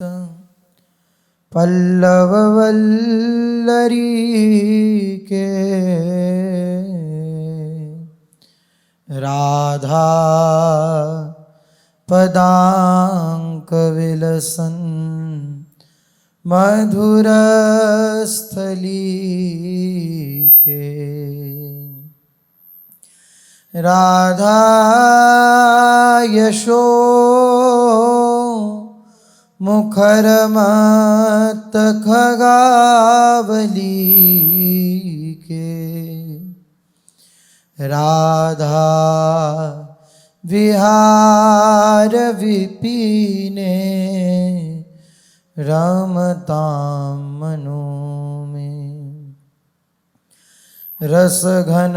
पल्लववल्लरी के राधा पदांक विलसन मधुरस्थली के राधा यशो मुखरमत खगावली के राधा विहार विपिने रमतां मनो में रसघन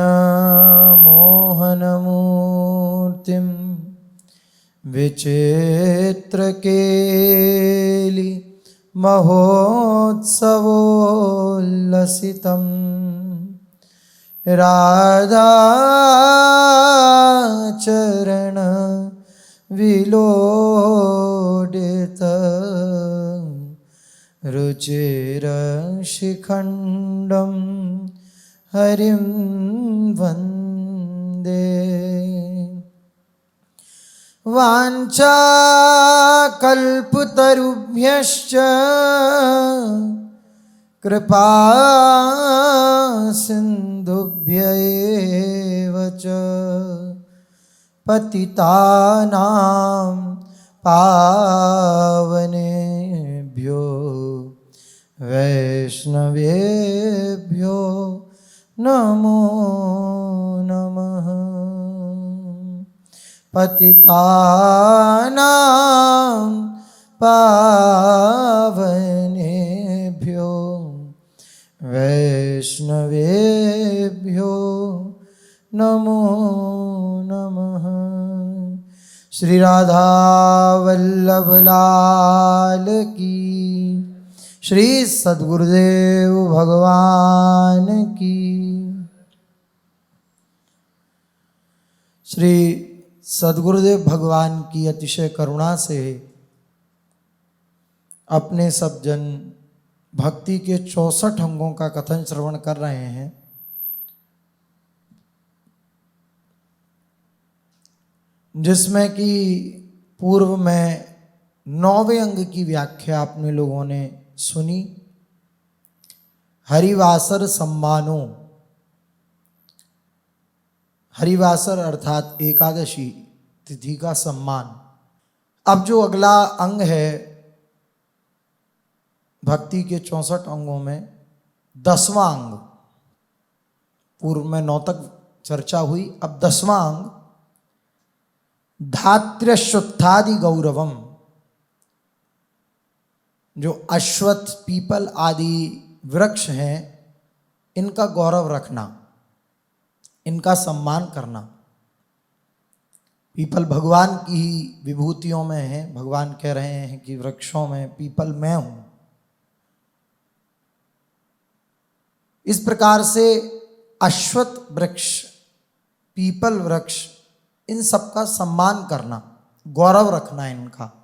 मोहन मूर्तिं विचित्र केलि महोत्सवोल्लसितं राधा चरण विलोडित रुचिर शिखंडं हरिं वन्दे वाञ्छाकल्पतरुभ्यश्च कृपा सिन्धुभ्य एव च पतितानां पावनेभ्यो वैष्णवेभ्यो नमो नमः। पतितानां पावनेभ्यो वैष्णवेभ्यो नमो नमः। श्री राधा वल्लभ लाल की, श्री सद्गुरुदेव भगवान की। श्री सद्गुरुदेव भगवान की अतिशय करुणा से अपने सब जन भक्ति के 64 अंगों का कथन श्रवण कर रहे हैं। जिसमें कि पूर्व में 9वें अंग की व्याख्या आपने लोगों ने सुनी। हरिवासर सम्मानो, हरिवासर अर्थात एकादशी तिथि का सम्मान। अब जो अगला अंग है भक्ति के 64 अंगों में 10वां अंग, पूर्व में 9 तक चर्चा हुई, अब 10वां अंग धात्र्यश्वत्थादि गौरवम। जो अश्वत्थ पीपल आदि वृक्ष हैं इनका गौरव रखना, इनका सम्मान करना। पीपल भगवान की ही विभूतियों में है। भगवान कह रहे हैं कि वृक्षों में पीपल मैं हूं। इस प्रकार से अश्वत्थ वृक्ष, पीपल वृक्ष, इन सबका सम्मान करना, गौरव रखना इनका,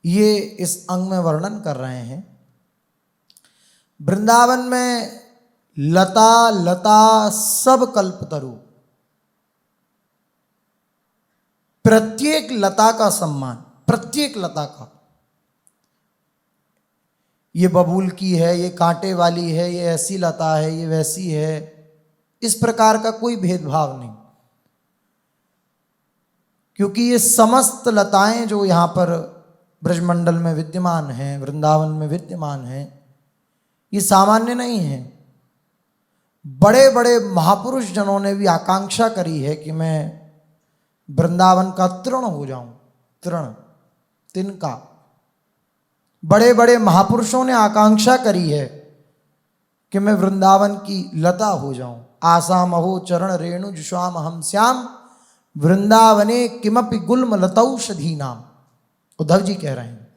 ये इस अंग में वर्णन कर रहे हैं। वृंदावन में लता लता सब कल्पतरु, प्रत्येक लता का सम्मान, प्रत्येक लता का। ये बबूल की है, ये कांटे वाली है, ये ऐसी लता है, ये वैसी है, इस प्रकार का कोई भेदभाव नहीं। क्योंकि ये समस्त लताएं जो यहाँ पर ब्रजमंडल में विद्यमान हैं, वृंदावन में विद्यमान हैं, ये सामान्य नहीं है। बड़े बड़े महापुरुष जनों ने भी आकांक्षा करी है कि मैं वृंदावन का तृण हो जाऊं, तृण, तिनका। बड़े बड़े महापुरुषों ने आकांक्षा करी है कि मैं वृंदावन की लता हो जाऊं। आसामहो चरण रेणु जुष्वाम हम श्याम वृंदावने किमपि गुल्म लतौषधी नाम। उद्धव जी कह रहे हैं।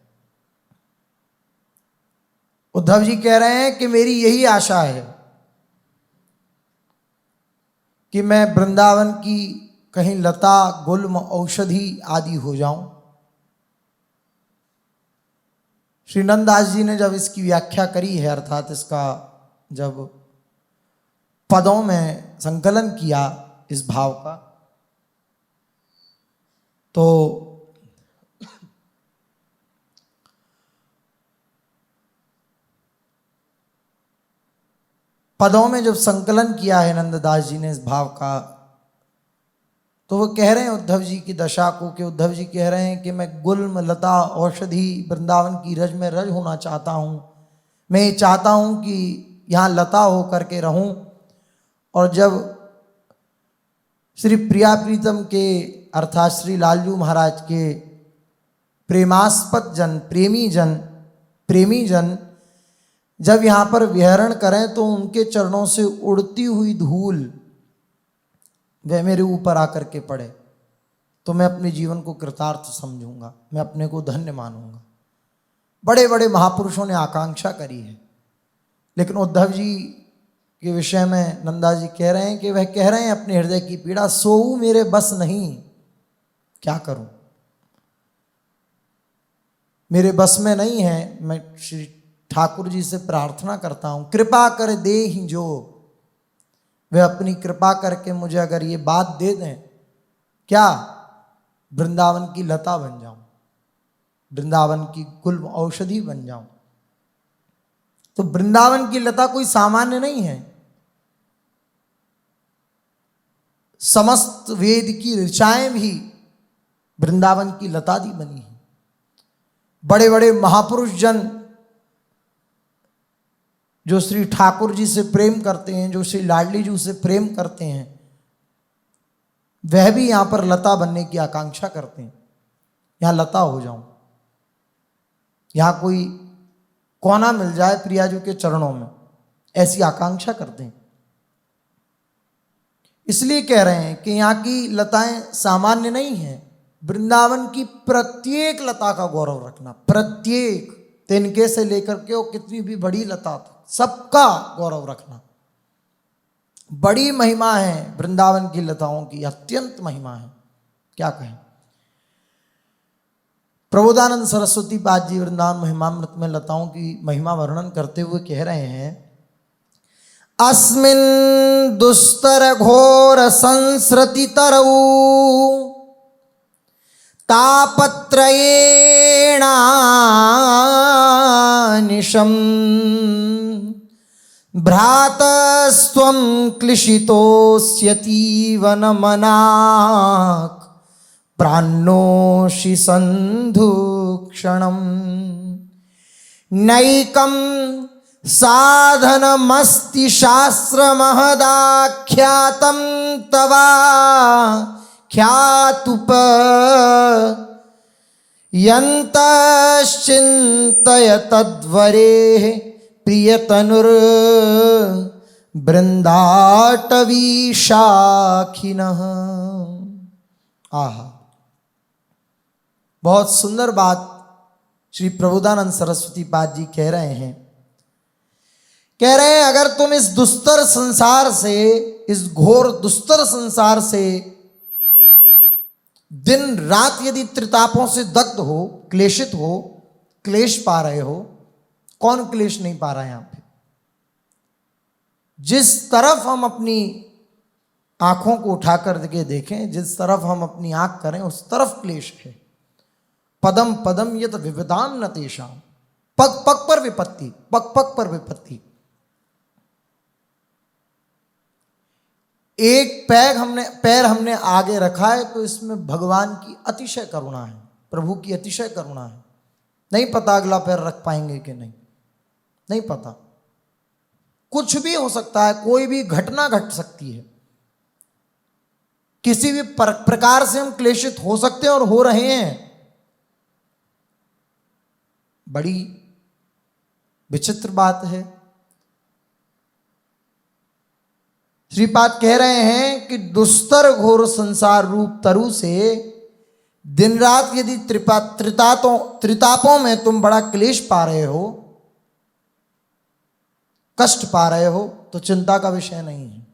उद्धव जी कह रहे हैं कि मेरी यही आशा है कि मैं वृंदावन की कहीं लता गुल्म औषधि आदि हो जाऊं। श्री नंददास जी ने जब इसकी व्याख्या करी है, अर्थात इसका जब पदों में संकलन किया इस भाव का, तो पदों में जब संकलन किया है नंददास जी ने इस भाव का, तो वो कह रहे हैं उद्धव जी की दशा को, कि उद्धव जी कह रहे हैं कि मैं गुल्म लता औषधि वृंदावन की रज में रज होना चाहता हूँ। मैं ये चाहता हूँ कि यहाँ लता हो करके रहूँ। और जब श्री प्रिया प्रीतम के अर्थात श्री लालजू महाराज के प्रेमास्पद जन, प्रेमी जन जब यहाँ पर विहरण करें, तो उनके चरणों से उड़ती हुई धूल वह मेरे ऊपर आकर के पड़े, तो मैं अपने जीवन को कृतार्थ समझूंगा, मैं अपने को धन्य मानूंगा। बड़े बड़े महापुरुषों ने आकांक्षा करी है, लेकिन उद्धव जी के विषय में नंदा जी कह रहे हैं कि वह कह रहे हैं अपने हृदय की पीड़ा, सोऊं मेरे बस नहीं, क्या करूं, मेरे बस में नहीं है। मैं श्री ठाकुर जी से प्रार्थना करता हूं, कृपा कर दे ही जो, वे अपनी कृपा करके मुझे अगर ये बात दे दें, क्या वृंदावन की लता बन जाऊं, वृंदावन की गुल्म औषधि बन जाऊं। तो वृंदावन की लता कोई सामान्य नहीं है, समस्त वेद की ऋचाएं भी वृंदावन की लता दी बनी है। बड़े बड़े महापुरुष जन जो श्री ठाकुर जी से प्रेम करते हैं, जो श्री लाडली जी से प्रेम करते हैं, वह भी यहां पर लता बनने की आकांक्षा करते हैं। यहां लता हो जाऊं, यहां कोई कोना मिल जाए प्रियाजू के चरणों में, ऐसी आकांक्षा करते हैं। इसलिए कह रहे हैं कि यहाँ की लताएं सामान्य नहीं हैं। वृंदावन की प्रत्येक लता का गौरव रखना, प्रत्येक, तिनके से लेकर के वो कितनी भी बड़ी लता था, सबका गौरव रखना। बड़ी महिमा है वृंदावन की लताओं की, अत्यंत महिमा है, क्या कहें। प्रबोधानंद सरस्वती पाद जी वृंदावन महिमामृत में लताओं की महिमा वर्णन करते हुए कह रहे हैं, अस्मिन् दुस्तर घोर संस्रति तरऊ तापत्रयेणानिशम् भ्रातस्त्वं क्लिशितोऽस्यतीव न मनाक् प्राणोषि सन्धुक्षणम् नैकं साधनमस्ति शास्त्रमहदाख्यातं तवा ख्यातुप यन्तश्चिन्तय तद्वरेः प्रियतनुर् बृन्दाटवी शाखिनः। आहा, बहुत सुंदर बात श्री प्रबोधानंद सरस्वती पाद जी कह रहे हैं। कह रहे हैं अगर तुम इस दुस्तर संसार से, इस घोर दुस्तर संसार से दिन रात यदि त्रितापों से दग्ध हो, क्लेशित हो, क्लेश पा रहे हो, कौन क्लेश नहीं पा रहा है यहां पे। जिस तरफ हम अपनी आंखों को उठा कर के देखें, जिस तरफ हम अपनी आंख करें, उस तरफ क्लेश है। पदम पदम यत विविधान न तेषाम, पग पग पर विपत्ति, पग पग पर विपत्ति। एक पैर हमने आगे रखा है तो इसमें भगवान की अतिशय करुणा है, प्रभु की अतिशय करुणा है। नहीं पता अगला पैर रख पाएंगे कि नहीं, नहीं पता, कुछ भी हो सकता है, कोई भी घटना घट सकती है, किसी भी प्रकार से हम क्लेशित हो सकते हैं और हो रहे हैं। बड़ी विचित्र बात है। श्रीपाद कह रहे हैं कि दुस्तर घोर संसार रूप तरु से दिन रात यदि त्रितापों में तुम बड़ा क्लेश पा रहे हो, कष्ट पा रहे हो, तो चिंता का विषय नहीं है,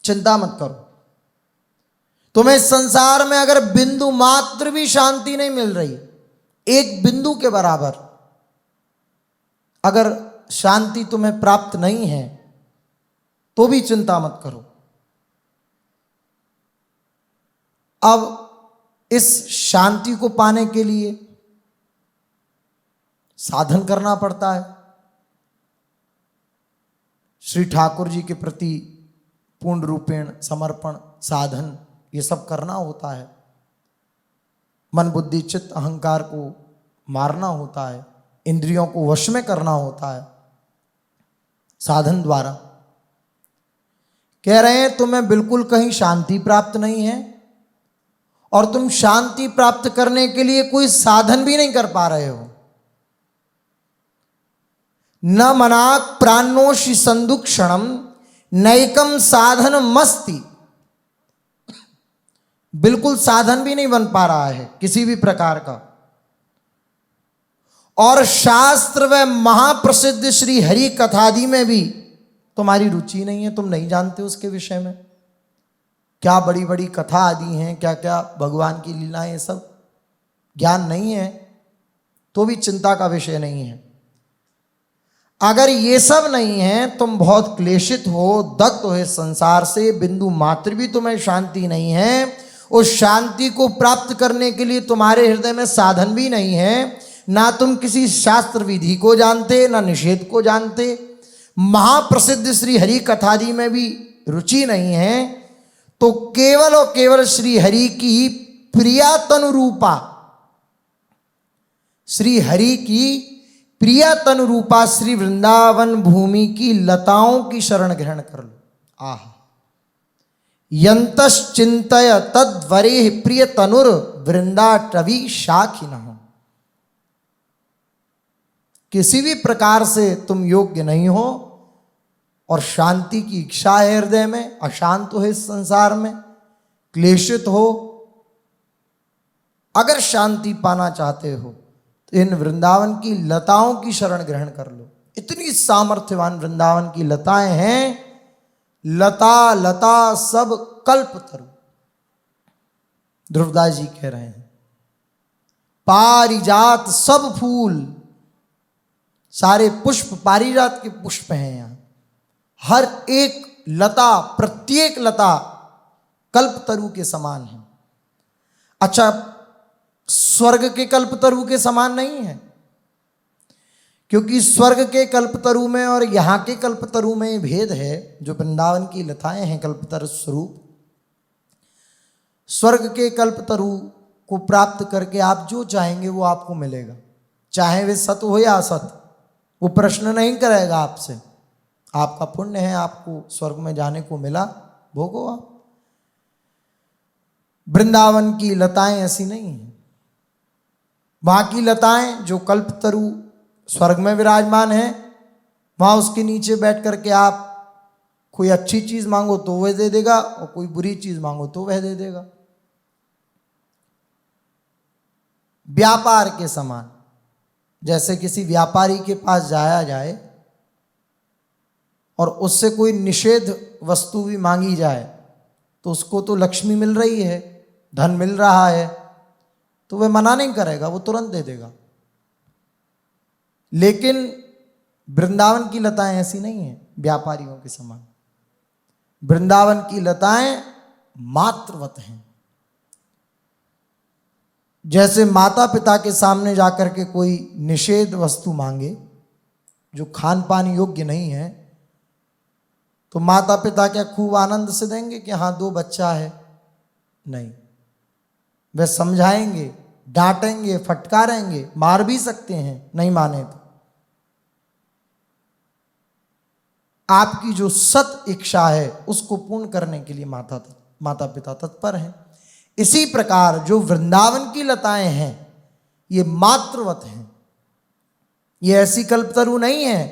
चिंता मत करो। तुम्हें संसार में अगर बिंदु मात्र भी शांति नहीं मिल रही, एक बिंदु के बराबर, अगर शांति तुम्हें प्राप्त नहीं है तो भी चिंता मत करो। अब इस शांति को पाने के लिए साधन करना पड़ता है। श्री ठाकुर जी के प्रति पूर्ण रूपेण समर्पण, साधन, ये सब करना होता है। मन बुद्धि चित्त अहंकार को मारना होता है, इंद्रियों को वश में करना होता है साधन द्वारा। कह रहे हैं तुम्हें बिल्कुल कहीं शांति प्राप्त नहीं है और तुम शांति प्राप्त करने के लिए कोई साधन भी नहीं कर पा रहे हो। न मनाक प्राणोषि संदुक्षणम नैकम साधन मस्ति, बिल्कुल साधन भी नहीं बन पा रहा है किसी भी प्रकार का। और शास्त्र व महाप्रसिद्ध श्री हरि कथादि में भी तुम्हारी रुचि नहीं है, तुम नहीं जानते उसके विषय में। क्या बड़ी बड़ी कथा आदि हैं, क्या क्या भगवान की लीलाएं, ये सब ज्ञान नहीं है तो भी चिंता का विषय नहीं है। अगर ये सब नहीं है, तुम बहुत क्लेशित हो, दग्ध हो इस संसार से, बिंदु मात्र भी तुम्हें शांति नहीं है, उस शांति को प्राप्त करने के लिए तुम्हारे हृदय में साधन भी नहीं है, ना तुम किसी शास्त्र विधि को जानते ना निषेध को जानते, महाप्रसिद्ध श्री हरि कथादि में भी रुचि नहीं है, तो केवल और केवल श्री हरि की प्रिया तनुरूपा, श्री हरि की प्रिया तनुरूपा श्री वृंदावन भूमि की लताओं की शरण ग्रहण कर लो। आह, यंतश्चिंतय तद्वरे प्रिय तनुर वृंदाटवी शाखिनः। किसी भी प्रकार से तुम योग्य नहीं हो और शांति की इच्छा है हृदय में, अशांत हो इस संसार में, क्लेशित हो, अगर शांति पाना चाहते हो तो इन वृंदावन की लताओं की शरण ग्रहण कर लो। इतनी सामर्थ्यवान वृंदावन की लताएं हैं, लता लता सब कल्पतरु। ध्रुवदास जी कह रहे हैं पारिजात सब फूल, सारे पुष्प पारिजात के पुष्प हैं यहाँ। हर एक लता, प्रत्येक लता कल्पतरु के समान है। अच्छा, स्वर्ग के कल्पतरु के समान नहीं है, क्योंकि स्वर्ग के कल्पतरु में और यहाँ के कल्पतरु में भेद है। जो वृंदावन की लताएं हैं कल्पतरु स्वरूप, स्वर्ग के कल्पतरु को प्राप्त करके आप जो चाहेंगे वो आपको मिलेगा, चाहे वे सत हो या असत, वो प्रश्न नहीं करेगा आपसे। आपका पुण्य है, आपको स्वर्ग में जाने को मिला, भोगो आप। वृंदावन की लताएं ऐसी नहीं हैं। वहां की लताएं जो कल्पतरु स्वर्ग में विराजमान है, वहां उसके नीचे बैठ करके आप कोई अच्छी चीज मांगो तो वह दे देगा और कोई बुरी चीज मांगो तो वह दे देगा। व्यापार के समान, जैसे किसी व्यापारी के पास जाया जाए और उससे कोई निषेध वस्तु भी मांगी जाए तो उसको तो लक्ष्मी मिल रही है, धन मिल रहा है, तो वह मना नहीं करेगा, वो तुरंत दे देगा। लेकिन वृंदावन की लताएं ऐसी नहीं हैं व्यापारियों के समान। वृंदावन की लताएं मात्रवत हैं। जैसे माता पिता के सामने जाकर के कोई निषेध वस्तु मांगे जो खान पान योग्य नहीं है, तो माता पिता क्या खूब आनंद से देंगे कि हाँ 2 बच्चा है? नहीं, वे समझाएंगे, डांटेंगे, फटकारेंगे, मार भी सकते हैं नहीं माने तो। आपकी जो सत इच्छा है उसको पूर्ण करने के लिए माता पिता तत्पर हैं। इसी प्रकार जो वृंदावन की लताएं हैं ये मात्रवत हैं। ये ऐसी कल्पतरु नहीं है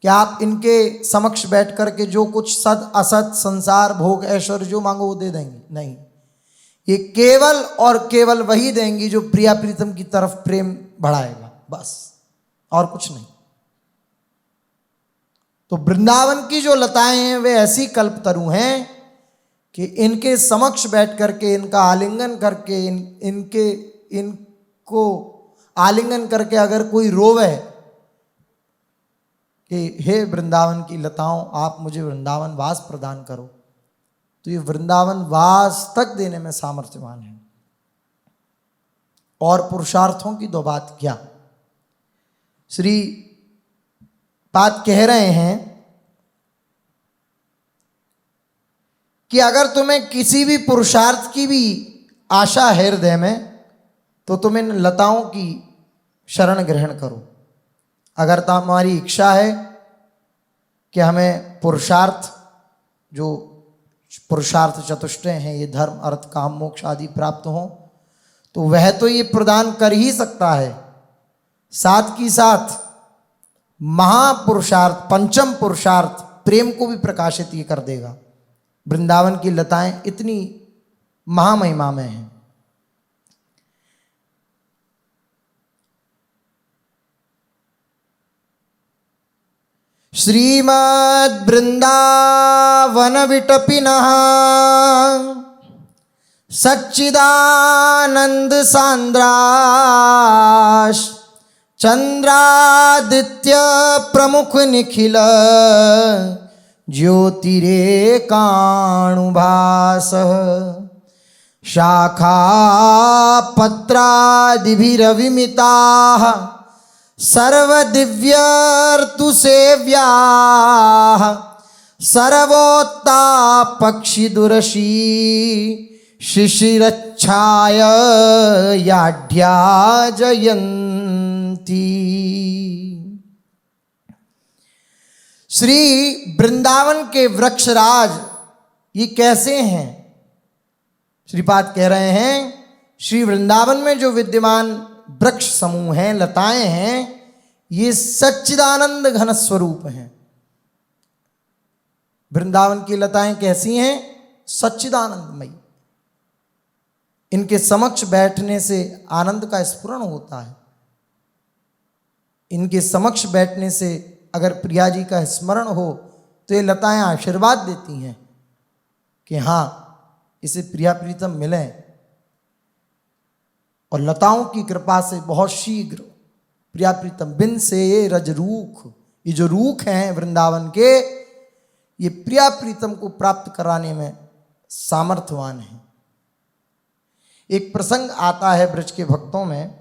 कि आप इनके समक्ष बैठ करके जो कुछ सद असत संसार भोग ऐश्वर्य जो मांगो वो दे देंगी, नहीं। ये केवल और केवल वही देंगी जो प्रिया प्रीतम की तरफ प्रेम बढ़ाएगा, बस, और कुछ नहीं। तो वृंदावन की जो लताएं हैं वे ऐसी कल्पतरु हैं कि इनके समक्ष बैठ करके, इनका आलिंगन करके, इनको आलिंगन करके अगर कोई रोवे कि हे वृंदावन की लताओं, आप मुझे वृंदावन वास प्रदान करो, तो ये वृंदावन वास तक देने में सामर्थ्यवान है। और पुरुषार्थों की दो बात क्या, श्री पाद कह रहे हैं कि अगर तुम्हें किसी भी पुरुषार्थ की भी आशा है हृदय में, तो तुम इन लताओं की शरण ग्रहण करो। अगर तुम्हारी इच्छा है कि हमें पुरुषार्थ, जो पुरुषार्थ चतुष्टय हैं, ये धर्म अर्थ काम मोक्ष आदि प्राप्त हों, तो वह तो ये प्रदान कर ही सकता है, साथ की साथ महापुरुषार्थ, पंचम पुरुषार्थ प्रेम को भी प्रकाशित ये कर देगा। वृंदावन की लताएं इतनी महामहिमा में हैं। श्रीमद् वृंदावन विटपिनः सच्चिदानंद सांद्राश चंद्रादित्य प्रमुख निखिल ज्योतिरेकाणुभास शाखा पत्रादिभिरविमिताः सर्वदिव्यर्तुसेव्याः सर्वोत्तापक्षिदुरशी शिशिरच्छाय याढ्या जयंती। श्री वृंदावन के वृक्षराज ये कैसे हैं? श्रीपाद कह रहे हैं, श्री वृंदावन में जो विद्यमान वृक्ष समूह हैं, लताएं हैं, ये सच्चिदानंद घन स्वरूप हैं। वृंदावन की लताएं कैसी हैं? सच्चिदानंदमयी। इनके समक्ष बैठने से आनंद का स्फुरण होता है। इनके समक्ष बैठने से अगर प्रिया जी का स्मरण हो तो ये लताएं आशीर्वाद देती हैं कि हाँ, इसे प्रिया प्रीतम मिले। और लताओं की कृपा से बहुत शीघ्र प्रिया प्रीतम बिन से ये रजरूख, ये जो रूख हैं वृंदावन के, ये प्रिया प्रीतम को प्राप्त कराने में सामर्थ्यवान है। एक प्रसंग आता है ब्रज के भक्तों में।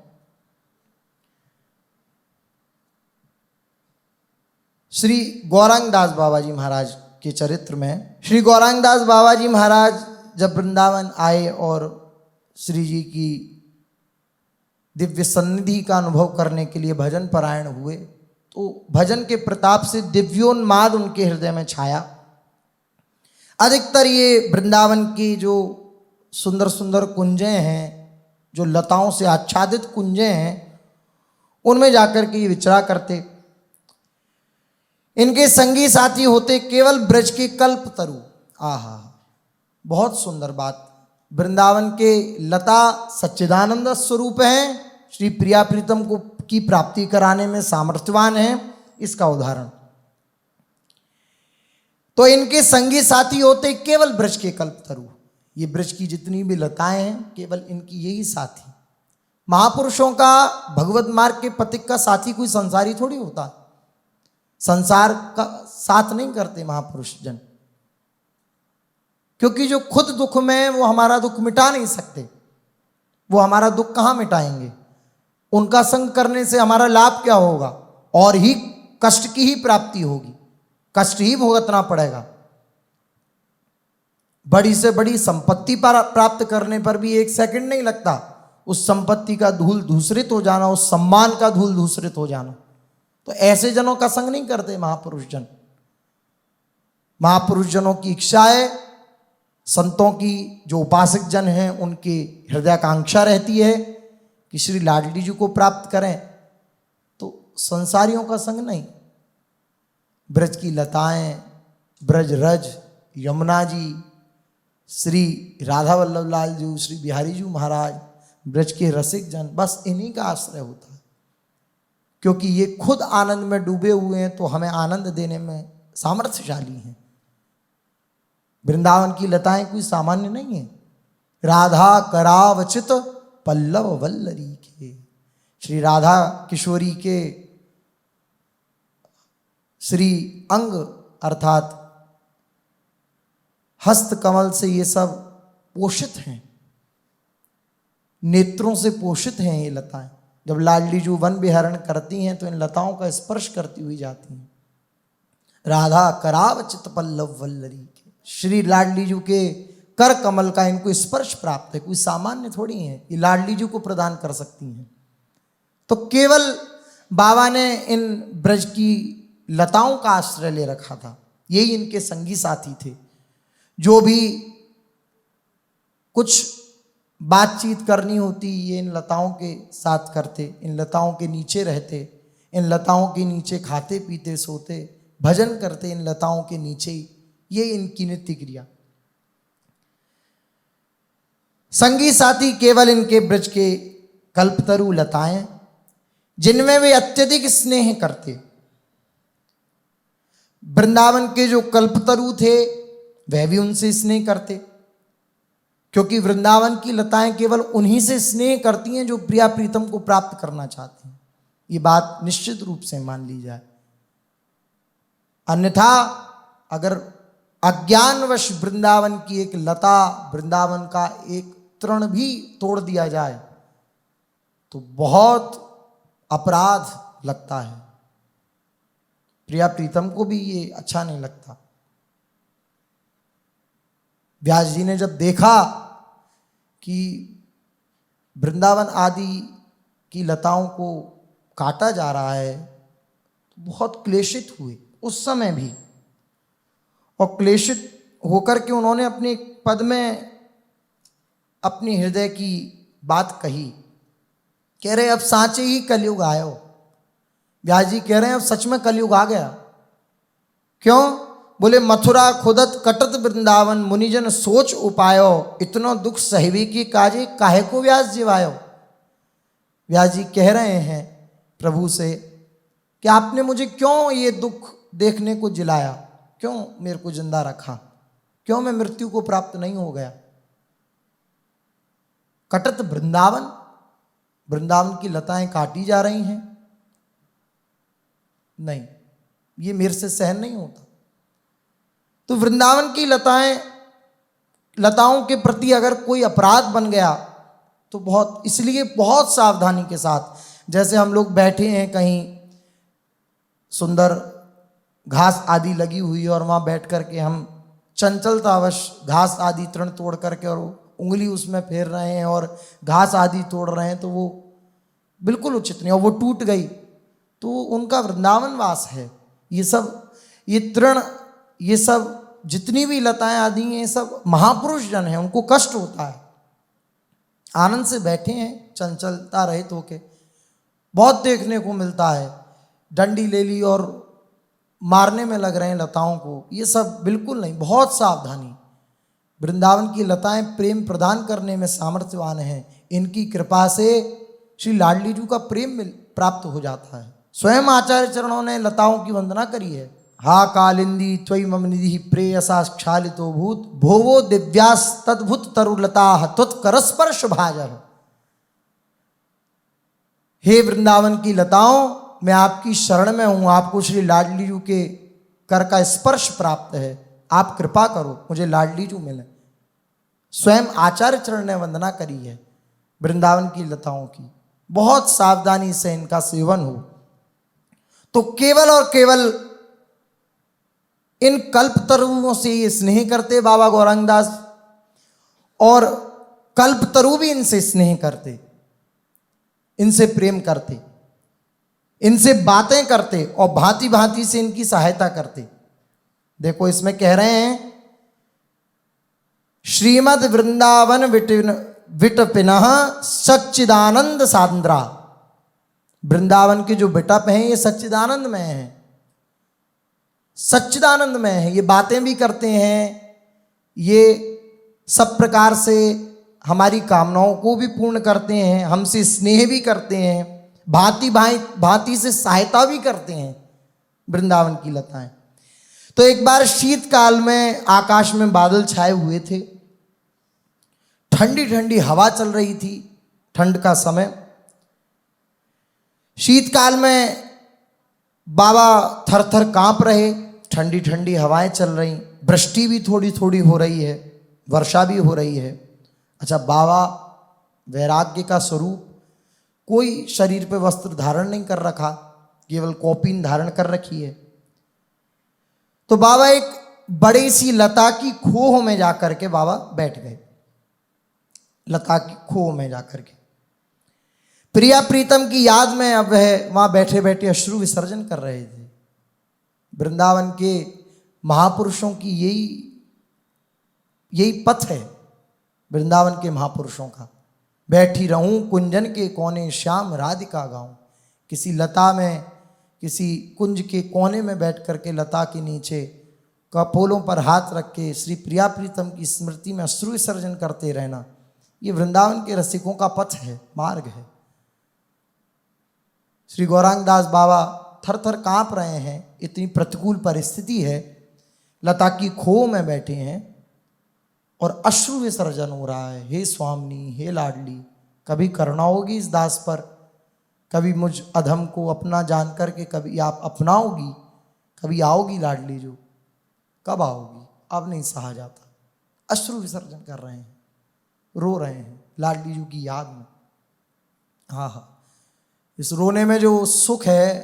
श्री गौरांगदास बाबा जी महाराज के चरित्र में, श्री गौरांगदास बाबा जी महाराज जब वृंदावन आए और श्री जी की दिव्य सन्निधि का अनुभव करने के लिए भजन परायण हुए, तो भजन के प्रताप से दिव्योन्माद उनके हृदय में छाया। अधिकतर ये वृंदावन की जो सुंदर सुंदर कुंजें हैं, जो लताओं से आच्छादित कुंजें हैं, उनमें जाकर के ये विचरा करते। इनके संगी साथी होते केवल ब्रज के कल्पतरु। आहा, बहुत सुंदर बात। वृंदावन के लता सच्चिदानंद स्वरूप हैं, श्री प्रिया प्रीतम को की प्राप्ति कराने में सामर्थ्यवान हैं। इसका उदाहरण तो इनके संगी साथी होते केवल ब्रज के कल्पतरु। ये ब्रज की जितनी भी लताएं हैं, केवल इनकी यही साथी। महापुरुषों का भगवत मार्ग के पथिक का साथी कोई संसारी थोड़ी होता। संसार का साथ नहीं करते महापुरुष जन, क्योंकि जो खुद दुख में वो हमारा दुख मिटा नहीं सकते। वो हमारा दुख कहाँ मिटाएंगे? उनका संग करने से हमारा लाभ क्या होगा? और ही कष्ट की ही प्राप्ति होगी, कष्ट ही भुगतना पड़ेगा। बड़ी से बड़ी संपत्ति प्राप्त करने पर भी एक सेकंड नहीं लगता। उस संपत्ति का धूल धूसरित हो जाना, उस सम्मान का धूल धूसरित हो जाना। तो ऐसे जनों का संग नहीं करते महापुरुष जन। महापुरुष जनों की इच्छा है, संतों की जो उपासक जन हैं उनकी हृदयाकांक्षा रहती है कि श्री लाडली जी को प्राप्त करें। तो संसारियों का संग नहीं। ब्रज की लताएं, ब्रज रज, यमुना जी, श्री राधा वल्लभ लाल जी, श्री बिहारी जी महाराज, ब्रज के रसिक जन, बस इन्हीं का आश्रय होता है। क्योंकि ये खुद आनंद में डूबे हुए हैं, तो हमें आनंद देने में सामर्थ्यशाली हैं। वृंदावन की लताएं कोई सामान्य नहीं है। राधा करावचित पल्लव वल्लरी के, श्री राधा किशोरी के श्री अंग अर्थात हस्त कमल से ये सब पोषित हैं, नेत्रों से पोषित हैं ये लताएं। जब लाडली जू वन विहरण करती हैं तो इन लताओं का स्पर्श करती हुई जाती हैं। राधा कराव चित पल्लव वल्लरी के, श्री लाडली जू के कर कमल का इनको स्पर्श प्राप्त है। कोई सामान्य थोड़ी है, ये लाडली जू को प्रदान कर सकती हैं। तो केवल बाबा ने इन ब्रज की लताओं का आश्रय ले रखा था, यही इनके संगी साथी थे। जो भी कुछ बातचीत करनी होती ये इन लताओं के साथ करते, इन लताओं के नीचे रहते, इन लताओं के नीचे खाते पीते सोते, भजन करते इन लताओं के नीचे ही, ये इनकी नित्य क्रिया। संगी साथी केवल इनके ब्रज के कल्पतरु लताएं, जिनमें वे अत्यधिक स्नेह करते। वृंदावन के जो कल्पतरु थे वह भी उनसे स्नेह करते, क्योंकि वृंदावन की लताएं केवल उन्हीं से स्नेह करती हैं जो प्रिया प्रीतम को प्राप्त करना चाहती हैं। ये बात निश्चित रूप से मान ली जाए। अन्यथा अगर अज्ञानवश वृंदावन की एक लता, वृंदावन का एक तृण भी तोड़ दिया जाए तो बहुत अपराध लगता है। प्रिया प्रीतम को भी ये अच्छा नहीं लगता। व्यास जी ने जब देखा कि वृंदावन आदि की लताओं को काटा जा रहा है तो बहुत क्लेशित हुए उस समय भी, और क्लेशित होकर के उन्होंने अपने पद में अपनी हृदय की बात कही। कह रहे अब सांचे ही कलयुग आयो। व्यास जी कह रहे हैं अब सच में कलयुग आ गया। क्यों? बोले मथुरा खुदत कटत वृंदावन, मुनिजन सोच उपायो, इतनो दुख सहवी की काजे काहे को व्यास जीवायो। व्यास जी कह रहे हैं प्रभु से कि आपने मुझे क्यों ये दुख देखने को जिलाया, क्यों मेरे को जिंदा रखा, क्यों मैं मृत्यु को प्राप्त नहीं हो गया। कटत वृंदावन, वृंदावन की लताएं काटी जा रही हैं, नहीं ये मेरे से सहन नहीं होता। तो वृंदावन की लताओं के प्रति अगर कोई अपराध बन गया तो बहुत, इसलिए बहुत सावधानी के साथ, जैसे हम लोग बैठे हैं कहीं सुंदर घास आदि लगी हुई और वहाँ बैठ करके हम चंचलतावश घास आदि तृण तोड़ करके और उंगली उसमें फेर रहे हैं और घास आदि तोड़ रहे हैं तो वो बिल्कुल उचित नहीं। और वो टूट गई तो उनका वृंदावन वास है। ये सब, ये तृण, ये सब जितनी भी लताएं आदि हैं, ये सब महापुरुष जन हैं, उनको कष्ट होता है। आनंद से बैठे हैं चंचलता रहित होके, बहुत देखने को मिलता है। डंडी ले ली और मारने में लग रहे हैं लताओं को, ये सब बिल्कुल नहीं, बहुत सावधानी। वृंदावन की लताएं प्रेम प्रदान करने में सामर्थ्यवान हैं। इनकी कृपा से श्री लाडली जी का प्रेम प्राप्त हो जाता है। स्वयं आचार्य चरणों ने लताओं की वंदना करी है। हा कालिंदी त्वयि मम निधि प्रेयसा क्षालितो भूत, भोवो दिव्यास तद्भुत तरुलता त्वत्करस्पर्श भाजः। हे वृंदावन की लताओं, मैं आपकी शरण में हूं, आपको श्री लाडली जी के कर का स्पर्श प्राप्त है, आप कृपा करो मुझे लाडली जी मिले। स्वयं आचार्य चरण ने वंदना करी है वृंदावन की लताओं की। बहुत सावधानी से इनका सेवन हो तो केवल और केवल इन कल्पतरुओं से ये स्नेह करते बाबा गौरांगदास, और कल्पतरु भी इनसे स्नेह करते, इनसे प्रेम करते, इनसे बातें करते और भांति भांति से इनकी सहायता करते। देखो इसमें कह रहे हैं श्रीमद वृंदावन विटपिनः सच्चिदानंद सांद्रा। वृंदावन के जो विटप हैं ये सच्चिदानंद में हैं, सच्चिदानंद में है। ये बातें भी करते हैं, ये सब प्रकार से हमारी कामनाओं को भी पूर्ण करते हैं, हमसे स्नेह भी करते हैं, भांति भांति से सहायता भी करते हैं वृंदावन की लताएं। तो एक बार शीतकाल में आकाश में बादल छाए हुए थे, ठंडी ठंडी हवा चल रही थी, ठंड का समय। शीतकाल में बाबा थर थर कांप रहे, ठंडी ठंडी हवाएं चल रही, वृष्टि भी थोड़ी थोड़ी हो रही है, वर्षा भी हो रही है। अच्छा, बाबा वैराग्य का स्वरूप, कोई शरीर पे वस्त्र धारण नहीं कर रखा, केवल कौपीन धारण कर रखी है। तो बाबा एक बड़ी सी लता की खोह में जाकर के बाबा बैठ गए, लता की खोह में जाकर के प्रिया प्रीतम की याद में अब वह वहां बैठे बैठे अश्रु विसर्जन कर रहे थे। वृंदावन के महापुरुषों की यही पथ है, वृंदावन के महापुरुषों का। बैठी रहूं कुंजन के कोने श्याम राधिका गाऊं। किसी लता में, किसी कुंज के कोने में बैठ करके लता के नीचे कपोलों पर हाथ रख के श्री प्रिया प्रीतम की स्मृति में अश्रु विसर्जन करते रहना, ये वृंदावन के रसिकों का पथ है, मार्ग है। श्री गौरांग दास बाबा थर थर कांप रहे हैं, इतनी प्रतिकूल परिस्थिति है, लता की खोह में बैठे हैं और अश्रु विसर्जन हो रहा है। हे स्वामिनी, हे लाडली, कभी करुणा होगी इस दास पर, कभी मुझ अधम को अपना जान करके कभी आप अपनाओगी, कभी आओगी लाडली जो, कब आओगी, अब नहीं सहा जाता। अश्रु विसर्जन कर रहे हैं, रो रहे हैं लाडली जी की याद में। हाँ हाँ, इस रोने में जो सुख है,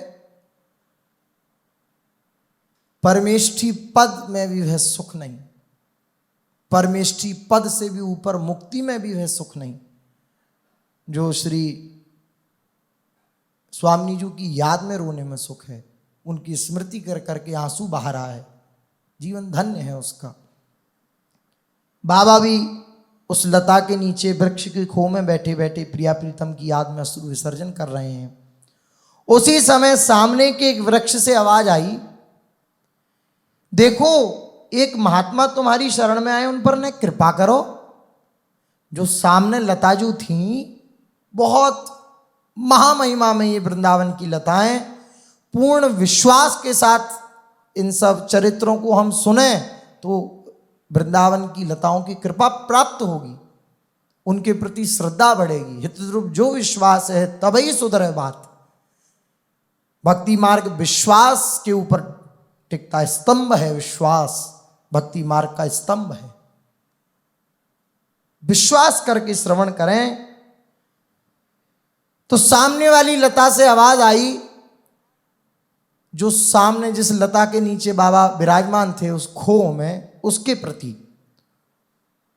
परमेष्ठी पद में भी वह सुख नहीं, परमेष्ठी पद से भी ऊपर मुक्ति में भी वह सुख नहीं, जो श्री स्वामी जी की याद में रोने में सुख है। उनकी स्मृति कर करके आंसू बहा रहा है, जीवन धन्य है उसका। बाबा भी उस लता के नीचे वृक्ष की खोह में बैठे बैठे प्रिया प्रीतम की याद में अश्रु विसर्जन कर रहे हैं। उसी समय सामने के एक वृक्ष से आवाज आई, देखो एक महात्मा तुम्हारी शरण में आए, उन पर ने कृपा करो। जो सामने लताजू थी, बहुत महामहिमा में ये वृंदावन की लताएं, पूर्ण विश्वास के साथ इन सब चरित्रों को हम सुने तो वृंदावन की लताओं की कृपा प्राप्त होगी, उनके प्रति श्रद्धा बढ़ेगी। हितद्रुप जो विश्वास है तभी सुधरे बात। भक्ति मार्ग विश्वास के ऊपर टिकता है, स्तंभ है विश्वास, भक्ति मार्ग का स्तंभ है। विश्वास करके श्रवण करें। तो सामने वाली लता से आवाज आई, जो सामने जिस लता के नीचे बाबा विराजमान थे उस खोह में, उसके प्रति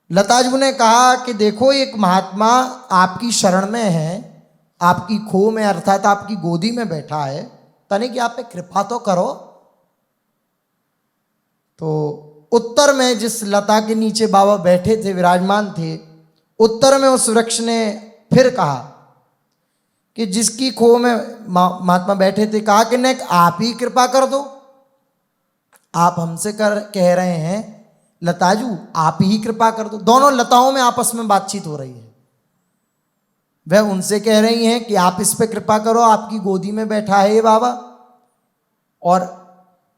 लताजू ने कहा कि देखो एक महात्मा आपकी शरण में है, आपकी खोह में अर्थात आपकी गोदी में बैठा है, तनिक आप पे कृपा तो करो। तो उत्तर में जिस लता के नीचे बाबा बैठे थे, विराजमान थे, उत्तर में उस वृक्ष ने फिर कहा कि जिसकी खोह में महात्मा बैठे थे, कहा कि नेक आप ही कृपा कर दो। आप हमसे कह रहे हैं लताजू, आप ही कृपा कर दो। दोनों लताओं में आपस में बातचीत हो रही है। वह उनसे कह रही हैं कि आप इस पे कृपा करो, आपकी गोदी में बैठा है ये बाबा, और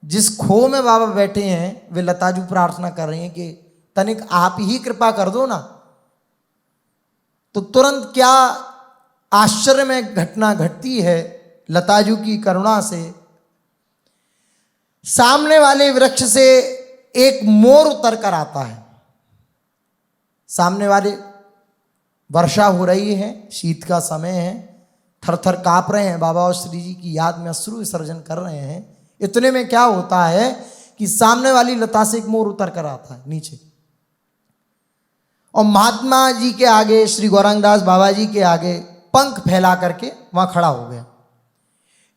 जिस खोह में बाबा बैठे हैं वे लताजू प्रार्थना कर रही हैं कि तनिक आप ही कृपा कर दो ना। तो तुरंत क्या आश्चर्य में घटना घटती है लताजू की करुणा से। सामने वाले वृक्ष से एक मोर उतर कर आता है। सामने वाले, वर्षा हो रही है, शीत का समय है, थर थर कांप रहे हैं बाबा और श्री जी की याद में अश्रु विसर्जन कर रहे हैं। इतने में क्या होता है कि सामने वाली लता से एक मोर उतर कर आता है नीचे, और महात्मा जी के आगे, श्री गौरांग दास बाबा जी के आगे पंख फैला करके वहां खड़ा हो गया।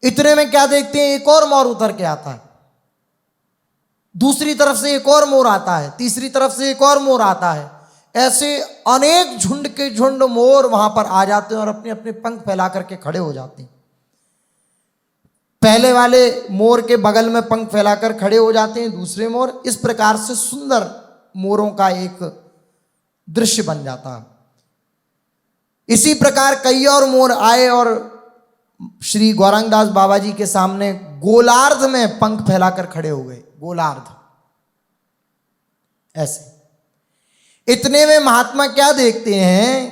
इतने में क्या देखते हैं, एक और मोर उतर के आता है, दूसरी तरफ से एक और मोर आता है, तीसरी तरफ से एक और मोर आता है। ऐसे अनेक झुंड के झुंड मोर वहां पर आ जाते हैं और अपने अपने पंख फैला करके खड़े हो जाते हैं। पहले वाले मोर के बगल में पंख फैलाकर खड़े हो जाते हैं दूसरे मोर। इस प्रकार से सुंदर मोरों का एक दृश्य बन जाता है। इसी प्रकार कई और मोर आए और श्री गौरांग दास बाबा जी के सामने गोलार्ध में पंख फैलाकर खड़े हो गए। गोलार्ध ऐसे। इतने में महात्मा क्या देखते हैं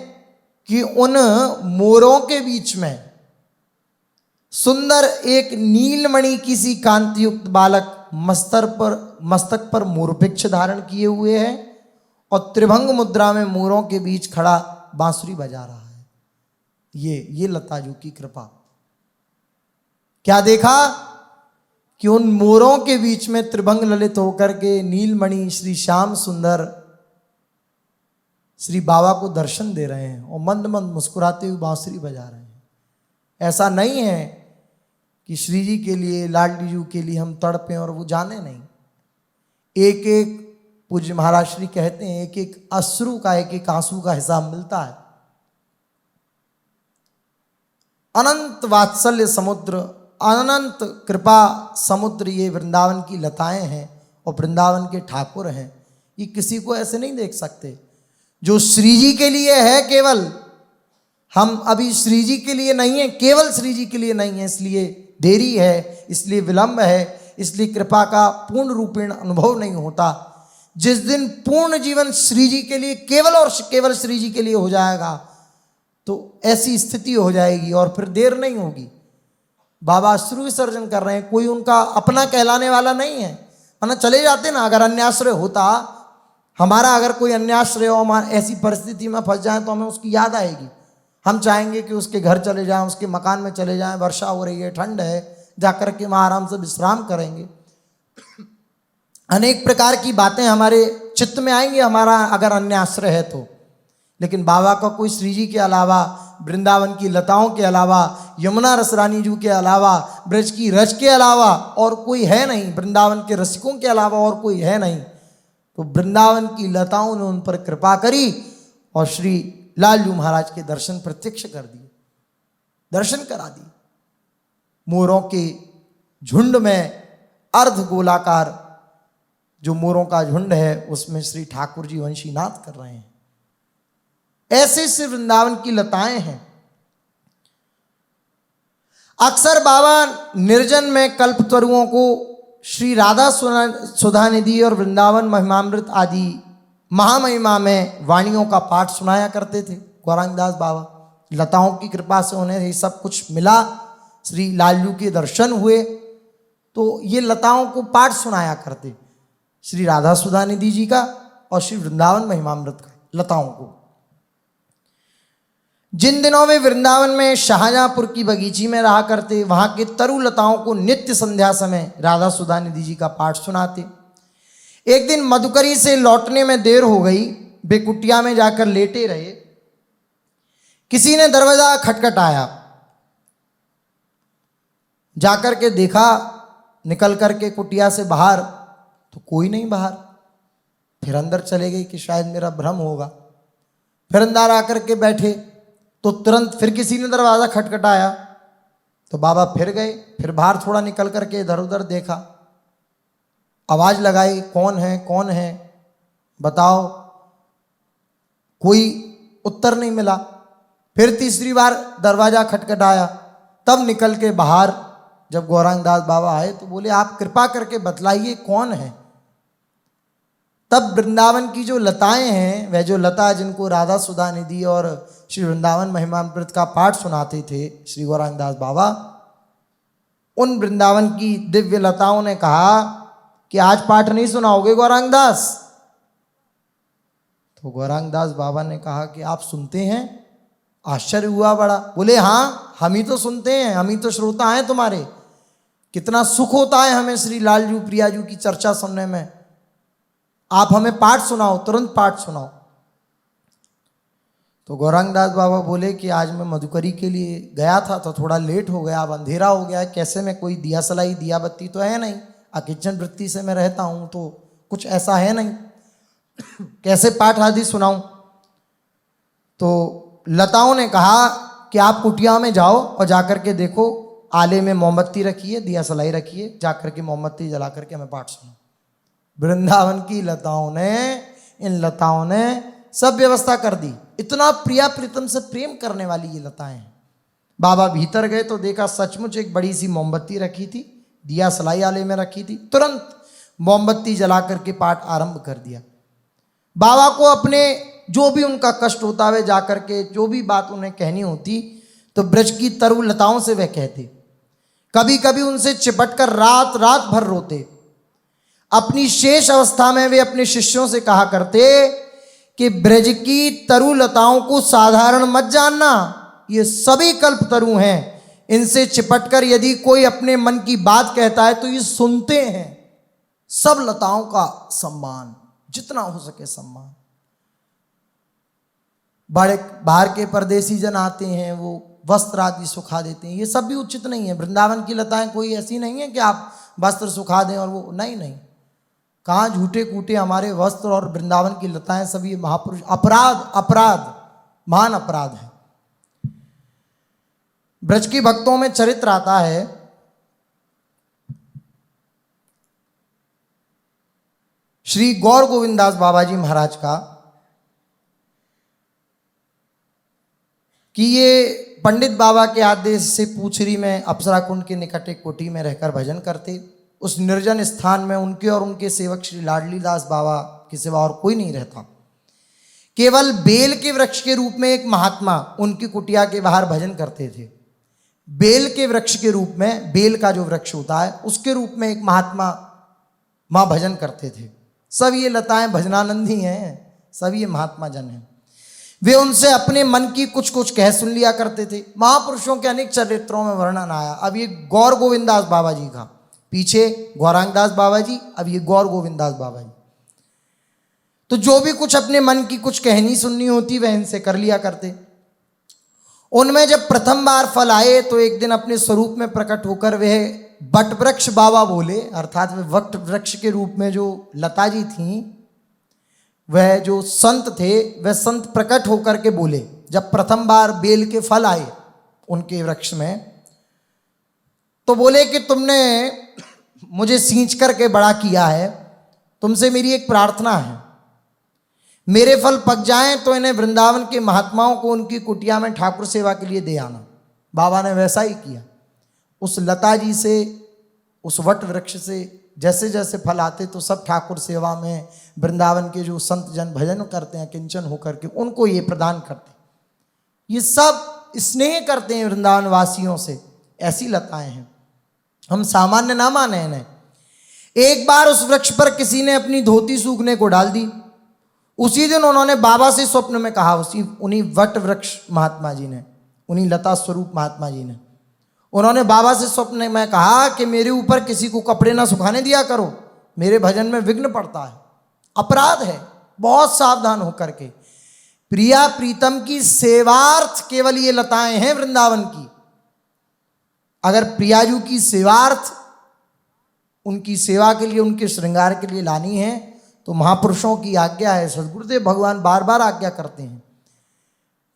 कि उन मोरों के बीच में सुंदर एक नीलमणि की सी कांतियुक्त बालक मस्तक पर मोरपिच्छ धारण किए हुए है और त्रिभंग मुद्रा में मोरों के बीच खड़ा बांसुरी बजा रहा है। ये लताजू की कृपा। क्या देखा कि उन मोरों के बीच में त्रिभंग ललित होकर के नीलमणि श्री श्याम सुंदर श्री बाबा को दर्शन दे रहे हैं और मंद मंद मुस्कुराते हुए बांसुरी बजा रहे हैं। ऐसा नहीं है कि श्री जी के लिए, लाडली जी के लिए हम तड़पें और वो जाने नहीं। एक एक पूज्य महाराज श्री कहते हैं एक एक अश्रु का, एक एक आंसू का हिसाब मिलता है। अनंत वात्सल्य समुद्र, अनंत कृपा समुद्र ये वृंदावन की लताएं हैं और वृंदावन के ठाकुर हैं। ये किसी को ऐसे नहीं देख सकते। जो श्री जी के लिए है केवल, हम अभी श्री जी के लिए नहीं है, केवल श्री जी के लिए नहीं है, इसलिए देरी है, इसलिए विलंब है, इसलिए कृपा का पूर्ण रूपेण अनुभव नहीं होता। जिस दिन पूर्ण जीवन श्री जी के लिए, केवल और केवल श्री जी के लिए हो जाएगा तो ऐसी स्थिति हो जाएगी और फिर देर नहीं होगी। बाबा अश्रु विसर्जन कर रहे हैं, कोई उनका अपना कहलाने वाला नहीं है, वरना चले जाते ना। अगर अन्याश्रय होता, हमारा अगर कोई अन्याश्रय हो, हम ऐसी परिस्थिति में फंस जाए तो हमें उसकी याद आएगी। हम चाहेंगे कि उसके घर चले जाएं, उसके मकान में चले जाएं, वर्षा हो रही है, ठंड है, जाकर के वहाँ आराम से विश्राम करेंगे। अनेक प्रकार की बातें हमारे चित्त में आएंगी हमारा अगर अन्य आश्रय है तो। लेकिन बाबा का कोई श्री जी के अलावा, वृंदावन की लताओं के अलावा, यमुना रसरानी जू के अलावा, ब्रज की रज के अलावा और कोई है नहीं, वृंदावन के रसिकों के अलावा और कोई है नहीं। तो वृंदावन की लताओं ने उन पर कृपा करी और श्री लालजू महाराज के दर्शन प्रत्यक्ष कर दिए, दर्शन करा दिए। मोरों के झुंड में अर्ध गोलाकार जो मोरों का झुंड है उसमें श्री ठाकुर जी वंशीनाद कर रहे हैं। ऐसे से वृंदावन की लताएं हैं। अक्सर बाबा निर्जन में कल्पतरुओं को श्री राधा सुधा निधि और वृंदावन महिमामृत आदि महामहिमा में वाणियों का पाठ सुनाया करते थे गौरांगदास बाबा। लताओं की कृपा से उन्हें ये सब कुछ मिला, श्री लालजू के दर्शन हुए तो ये लताओं को पाठ सुनाया करते, श्री राधा सुधा निधि जी का और श्री वृंदावन महिमामृत का, लताओं को। जिन दिनों वे वृंदावन में शाहजहांपुर की बगीची में रहा करते, वहां के तरु लताओं को नित्य संध्या समय राधा सुधा निधि जी का पाठ सुनाते। एक दिन मधुकरी से लौटने में देर हो गई, वे कुटिया में जाकर लेटे रहे। किसी ने दरवाजा खटखटाया, जाकर के देखा, निकल करके कुटिया से बाहर तो कोई नहीं बाहर। फिर अंदर चले गए कि शायद मेरा भ्रम होगा। फिर अंदर आकर के बैठे तो तुरंत फिर किसी ने दरवाज़ा खटखटाया तो बाबा फिर गए। फिर बाहर थोड़ा निकल करके इधर उधर देखा, आवाज़ लगाई, कौन है कौन है बताओ, कोई उत्तर नहीं मिला। फिर तीसरी बार दरवाज़ा खटखटाया, तब निकल के बाहर जब गौरांगदास बाबा आए तो बोले आप कृपा करके बतलाइए कौन है। तब वृंदावन की जो लताएं हैं, वह जो लता जिनको राधा सुधा निधि और श्री वृंदावन महिमामृत का पाठ सुनाते थे श्री गौरांगदास बाबा, उन वृंदावन की दिव्य लताओं ने कहा कि आज पाठ नहीं सुनाओगे गौरांगदास? तो गौरांगदास बाबा ने कहा कि आप सुनते हैं? आश्चर्य हुआ बड़ा। बोले हाँ, हम ही तो सुनते हैं, हम ही तो श्रोता हैं तुम्हारे। कितना सुख होता है हमें श्री लालजू प्रियाजू की चर्चा सुनने में। आप हमें पाठ सुनाओ, तुरंत पाठ सुनाओ। तो गौरांगदास बाबा बोले कि आज मैं मधुकरी के लिए गया था तो थोड़ा लेट हो गया, अब अंधेरा हो गया, कैसे में कोई दिया सलाई दिया बत्ती तो है नहीं, अकिचन वृत्ति से मैं रहता हूँ तो कुछ ऐसा है नहीं, कैसे पाठ आदि सुनाऊं। तो लताओं ने कहा कि आप कुटिया में जाओ और जाकर के देखो, आले में मोमबत्ती रखी है, दिया सलाई रखी है, जाकर के मोमबत्ती जला करके हमें पाठ सुनाओ। वृंदावन की लताओं ने, इन लताओं ने सब व्यवस्था कर दी। इतना प्रिया प्रीतम से प्रेम करने वाली ये लताएं हैं। बाबा भीतर गए तो देखा सचमुच एक बड़ी सी मोमबत्ती रखी थी, दिया सलाई आले में रखी थी। तुरंत मोमबत्ती जला करके पाठ आरंभ कर दिया। बाबा को अपने जो भी उनका कष्ट होता है जाकर के जो भी बात उन्हें कहनी होती तो ब्रज की तरु लताओं से वह कहते। कभी कभी उनसे चिपटकर रात रात भर रोते। अपनी शेष अवस्था में वे अपने शिष्यों से कहा करते कि ब्रज की तरुलताओं को साधारण मत जानना, ये सभी कल्प तरु हैं। इनसे चिपटकर यदि कोई अपने मन की बात कहता है तो ये सुनते हैं। सब लताओं का सम्मान, जितना हो सके सम्मान। बड़े बाहर के परदेसी जन आते हैं, वो वस्त्र आदि सुखा देते हैं, ये सब भी उचित नहीं है। वृंदावन की लताएं कोई ऐसी नहीं है कि आप वस्त्र सुखा दें और वो नहीं नहीं, कहाँ झूठे कूटे हमारे वस्त्र और वृंदावन की लताएं, सभी महापुरुष। अपराध, अपराध, महान अपराध है। ब्रज की भक्तों में चरित्र आता है, श्री गौर गोविंदास बाबा जी महाराज का, कि ये पंडित बाबा के आदेश से पूछरी में अप्सरा कुंड के निकट एक कुटी में रहकर भजन करते। उस निर्जन स्थान में उनके और उनके सेवक श्री लाडली दास बाबा के सिवा और कोई नहीं रहता। केवल बेल के वृक्ष के रूप में एक महात्मा उनकी कुटिया के बाहर भजन करते थे। बेल के वृक्ष के रूप में, बेल का जो वृक्ष होता है उसके रूप में एक महात्मा माँ भजन करते थे। सब ये लताएं भजनानंदी हैं, सब ये महात्मा जन हैं। वे उनसे अपने मन की कुछ कुछ कह सुन लिया करते थे। महापुरुषों के अनेक चरित्रों में वर्णन आया। अब ये गौर गोविंदास बाबा जी का, पीछे गौरांगदास बाबा जी, अब ये गौर गोविंदास बाबा जी। तो जो भी कुछ अपने मन की कुछ कहनी सुननी होती वह इनसे कर लिया करते। उनमें जब प्रथम बार फल आए तो एक दिन अपने स्वरूप में प्रकट होकर वह बट वृक्ष बाबा बोले, अर्थात वे वट वृक्ष के रूप में जो लता जी थीं, वह जो संत थे वह संत प्रकट होकर के बोले। जब प्रथम बार बेल के फल आए उनके वृक्ष में, तो बोले कि तुमने मुझे सींच करके बड़ा किया है, तुमसे मेरी एक प्रार्थना है, मेरे फल पक जाएं तो इन्हें वृंदावन के महात्माओं को उनकी कुटिया में ठाकुर सेवा के लिए दे आना। बाबा ने वैसा ही किया। उस लता जी से, उस वट वृक्ष से जैसे जैसे फल आते तो सब ठाकुर सेवा में वृंदावन के जो संत जन भजन करते हैं किंचन होकर के उनको ये प्रदान करते। ये सब स्नेह करते हैं वृंदावन वासियों से। ऐसी लताएं हैं, हम सामान्य ना माने इन्हें। एक बार उस वृक्ष पर किसी ने अपनी धोती सूखने को डाल दी। उसी दिन उन्होंने बाबा से स्वप्न में कहा, उन्हीं वट वृक्ष महात्मा जी ने, उन्हीं लता स्वरूप महात्मा जी ने, उन्होंने बाबा से स्वप्न में कहा कि मेरे ऊपर किसी को कपड़े ना सुखाने दिया करो, मेरे भजन में विघ्न पड़ता है, अपराध है, बहुत सावधान होकर के। प्रिया प्रीतम की सेवार्थ केवल ये लताएं हैं वृंदावन की। अगर प्रियाजू की सेवार्थ, उनकी सेवा के लिए, उनके श्रृंगार के लिए लानी है तो महापुरुषों की आज्ञा है। सद्गुरुदेव भगवान बार बार आज्ञा करते हैं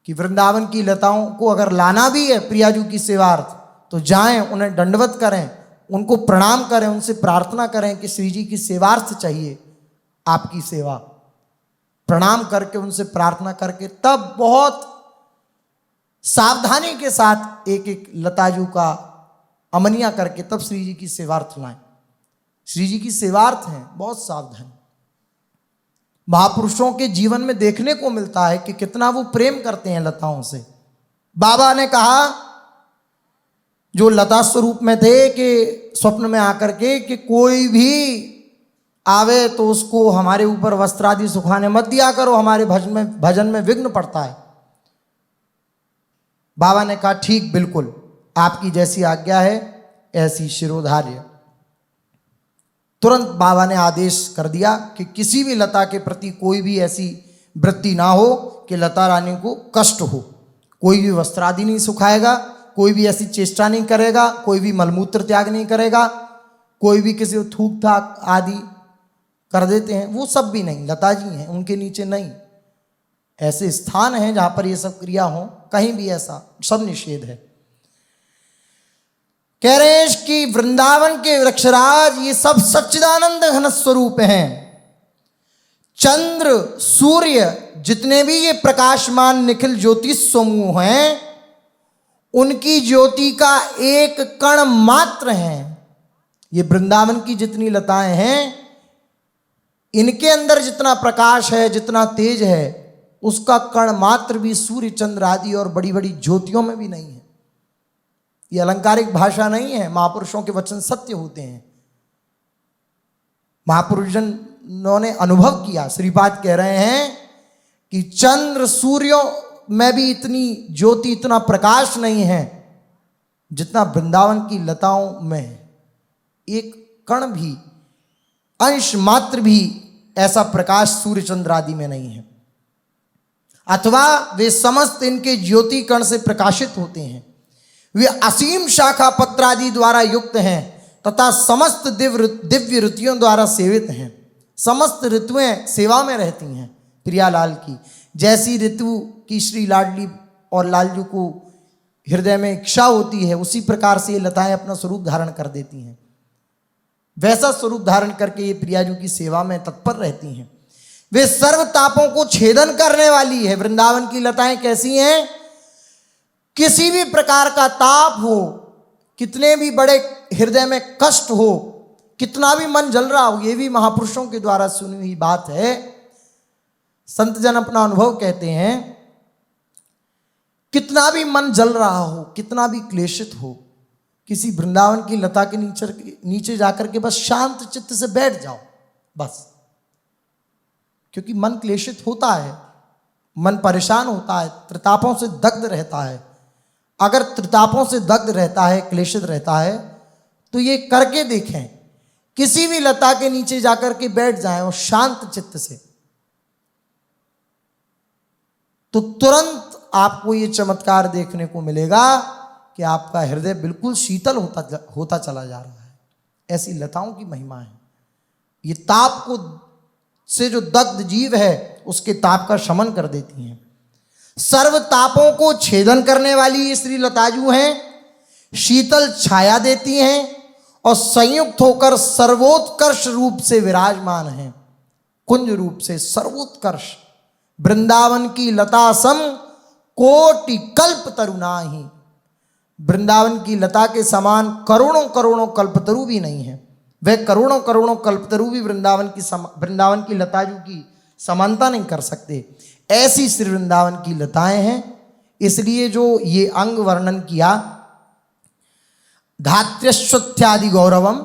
कि वृंदावन की लताओं को अगर लाना भी है प्रियाजू की सेवार्थ तो जाएं, उन्हें दंडवत करें, उनको प्रणाम करें, उनसे प्रार्थना करें कि श्री जी की सेवार्थ चाहिए आपकी सेवा। प्रणाम करके उनसे प्रार्थना करके तब बहुत सावधानी के साथ एक एक लताजू का अमनिया करके तब श्री जी की सेवार्थ लाएं। श्री जी की सेवार्थ हैं, बहुत सावधान। महापुरुषों के जीवन में देखने को मिलता है कि कितना वो प्रेम करते हैं लताओं से। बाबा ने कहा जो लता स्वरूप में थे कि स्वप्न में आकर के कि कोई भी आवे तो उसको हमारे ऊपर वस्त्र आदि सुखाने मत दिया करो, हमारे भजन में विघ्न पड़ता है। बाबा ने कहा ठीक, बिल्कुल आपकी जैसी आज्ञा है ऐसी शिरोधार्य। तुरंत बाबा ने आदेश कर दिया कि किसी भी लता के प्रति कोई भी ऐसी वृत्ति ना हो कि लता रानी को कष्ट हो। कोई भी वस्त्र आदि नहीं सुखाएगा, कोई भी ऐसी चेष्टा नहीं करेगा, कोई भी मलमूत्र त्याग नहीं करेगा, कोई भी किसी को थूक थाक आदि कर देते हैं वो सब भी नहीं। लता जी हैं, उनके नीचे नहीं। ऐसे स्थान हैं जहां पर ये सब क्रिया हो, कहीं भी ऐसा सब निषेध है। कह रहे हैं कि वृंदावन के वृक्षराज ये सब सच्चिदानंद घन स्वरूप हैं। चंद्र सूर्य जितने भी ये प्रकाशमान निखिल ज्योति समूह हैं उनकी ज्योति का एक कण मात्र है। ये वृंदावन की जितनी लताएं हैं इनके अंदर जितना प्रकाश है, जितना तेज है, उसका कण मात्र भी सूर्य चंद्र आदि और बड़ी बड़ी ज्योतियों में भी नहीं है। ये अलंकारिक भाषा नहीं है, महापुरुषों के वचन सत्य होते हैं। महापुरुषजनों ने अनुभव किया। श्रीपाद कह रहे हैं कि चंद्र सूर्यों में भी इतनी ज्योति, इतना प्रकाश नहीं है जितना वृंदावन की लताओं में है। एक कण भी, अंश मात्र भी ऐसा प्रकाश सूर्य चंद्र आदि में नहीं है। अथवा वे समस्त इनके ज्योति कण से प्रकाशित होते हैं। वे असीम शाखा पत्र आदि द्वारा युक्त हैं तथा समस्त दिव्य ऋतुओं द्वारा सेवित हैं। समस्त ऋतुएं सेवा में रहती हैं प्रियालाल की। जैसी ऋतु की श्री लाडली और लालजू को हृदय में इच्छा होती है, उसी प्रकार से ये लताएं अपना स्वरूप धारण कर देती हैं। वैसा स्वरूप धारण करके ये प्रियाजू की सेवा में तत्पर रहती हैं। वे सर्व तापों को छेदन करने वाली है। वृंदावन की लताएं कैसी हैं? किसी भी प्रकार का ताप हो, कितने भी बड़े हृदय में कष्ट हो, कितना भी मन जल रहा हो, ये भी महापुरुषों के द्वारा सुनी हुई बात है। संत जन अपना अनुभव कहते हैं, कितना भी मन जल रहा हो, कितना भी क्लेशित हो, किसी वृंदावन की लता के नीचे जाकर के बस शांत चित्त से बैठ जाओ बस। क्योंकि मन क्लेशित होता है, मन परेशान होता है, त्रितापों से दग्ध रहता है। अगर त्रितापों से दग्ध रहता है, क्लेशित रहता है, तो ये करके देखें, किसी भी लता के नीचे जाकर के बैठ जाएं और शांत चित्त से, तो तुरंत आपको ये चमत्कार देखने को मिलेगा कि आपका हृदय बिल्कुल शीतल होता चला जा रहा है। ऐसी लताओं की महिमा है। ये ताप को से जो दग्ध जीव है उसके ताप का शमन कर देती हैं। सर्व तापों को छेदन करने वाली ये श्री लताजू हैं। शीतल छाया देती हैं और संयुक्त होकर सर्वोत्कर्ष रूप से विराजमान हैं। कुंज रूप से सर्वोत्कर्ष वृंदावन की लता सम कोटि कल्प तरुनाहि। वृंदावन की लता के समान करोड़ों करोड़ों कल्पतरु भी नहीं है। वह करोड़ों करोड़ों कल्पतरु भी वृंदावन की लताजू की समानता नहीं कर सकते। ऐसी श्री वृंदावन की लताएं हैं। इसलिए जो ये अंग वर्णन किया, धात्र्यश्वत्यादि गौरवम,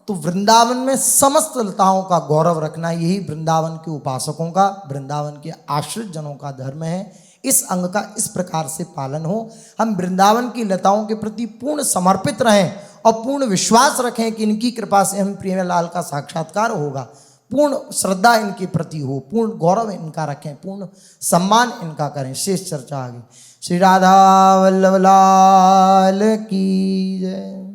तो वृंदावन में समस्त लताओं का गौरव रखना यही वृंदावन के उपासकों का, वृंदावन के आश्रित जनों का धर्म है। इस अंग का इस प्रकार से पालन हो। हम वृंदावन की लताओं के प्रति पूर्ण समर्पित रहें और पूर्ण विश्वास रखें कि इनकी कृपा से हम प्रियलाल का साक्षात्कार होगा। पूर्ण श्रद्धा इनके प्रति हो, पूर्ण गौरव इनका रखें, पूर्ण सम्मान इनका करें। शेष चर्चा आगे। श्री राधा वल्लभ लाल की जय।